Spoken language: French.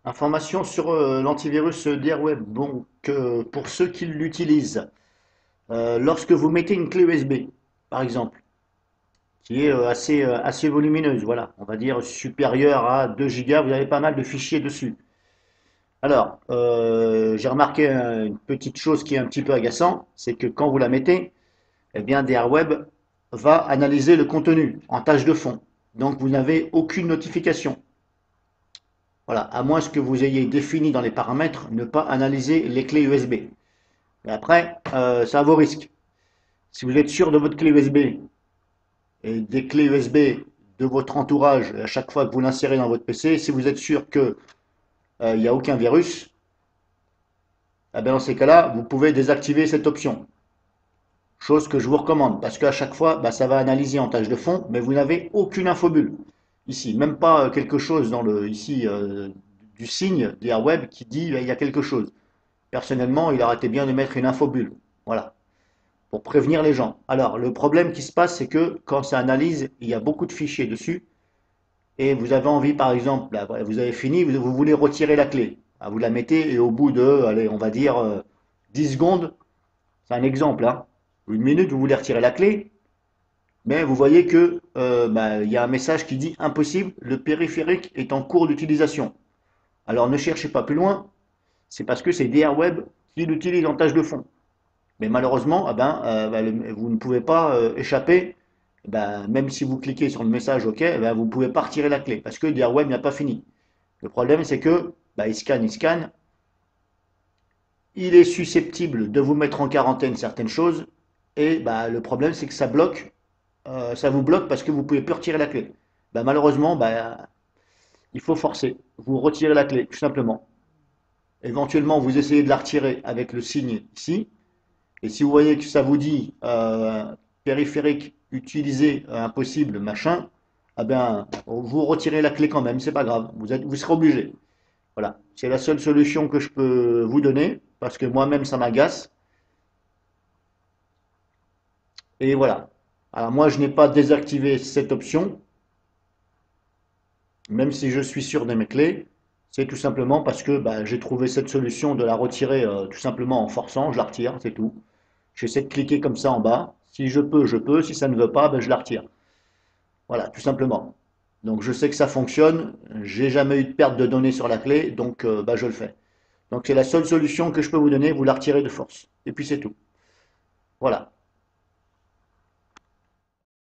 Information sur l'antivirus Diarweb. Donc, pour ceux qui l'utilisent, lorsque vous mettez une clé USB, par exemple, qui est assez volumineuse, voilà, on va dire supérieure à 2 gigas, vous avez pas mal de fichiers dessus. Alors, j'ai remarqué une petite chose qui est un petit peu agaçant, c'est que quand vous la mettez, eh bien, Diarweb va analyser le contenu en tâche de fond. Donc, vous n'avez aucune notification. Voilà, à moins que vous ayez défini dans les paramètres ne pas analyser les clés USB. Mais après, ça a vos risques. Si vous êtes sûr de votre clé USB et des clés USB de votre entourage, à chaque fois que vous l'insérez dans votre PC, si vous êtes sûr qu'il n'y a aucun virus, eh bien dans ces cas-là, vous pouvez désactiver cette option. Chose que je vous recommande, parce qu'à chaque fois, bah, ça va analyser en tâche de fond, mais vous n'avez aucune infobulle. Ici, même pas quelque chose dans le ici du signe d'Airweb qui dit il y a quelque chose. Personnellement, il aurait été bien de mettre une infobulle. Voilà, pour prévenir les gens. Alors, le problème qui se passe, c'est que quand ça analyse, il y a beaucoup de fichiers dessus, et vous avez envie, par exemple, là, vous avez fini, vous voulez retirer la clé. Ah, vous la mettez, et au bout de, allez, on va dire 10 secondes, c'est un exemple, hein, une minute, vous voulez retirer la clé, mais vous voyez que bah, il y a un message qui dit impossible, le périphérique est en cours d'utilisation. Alors ne cherchez pas plus loin, c'est parce que c'est DRWeb qui l'utilise en tâche de fond. Mais malheureusement, vous ne pouvez pas échapper, même si vous cliquez sur le message OK, vous ne pouvez pas retirer la clé parce que DRWeb n'a pas fini. Le problème, c'est que il scanne, il est susceptible de vous mettre en quarantaine certaines choses, et le problème, c'est que ça vous bloque parce que vous ne pouvez plus retirer la clé. Malheureusement, il faut forcer. Vous retirez la clé, tout simplement. Éventuellement, vous essayez de la retirer avec le signe ici. Et si vous voyez que ça vous dit périphérique utilisé impossible machin, vous retirez la clé quand même, c'est pas grave, vous serez obligé. Voilà, c'est la seule solution que je peux vous donner parce que moi-même ça m'agace. Et voilà. Alors moi je n'ai pas désactivé cette option, même si je suis sûr de mes clés. C'est tout simplement parce que j'ai trouvé cette solution de la retirer tout simplement en forçant, je la retire, c'est tout. J'essaie de cliquer comme ça en bas. Si je peux, je peux. Si ça ne veut pas, je la retire. Voilà, tout simplement. Donc je sais que ça fonctionne. J'ai jamais eu de perte de données sur la clé, donc je le fais. Donc c'est la seule solution que je peux vous donner. Vous la retirez de force. Et puis c'est tout. Voilà.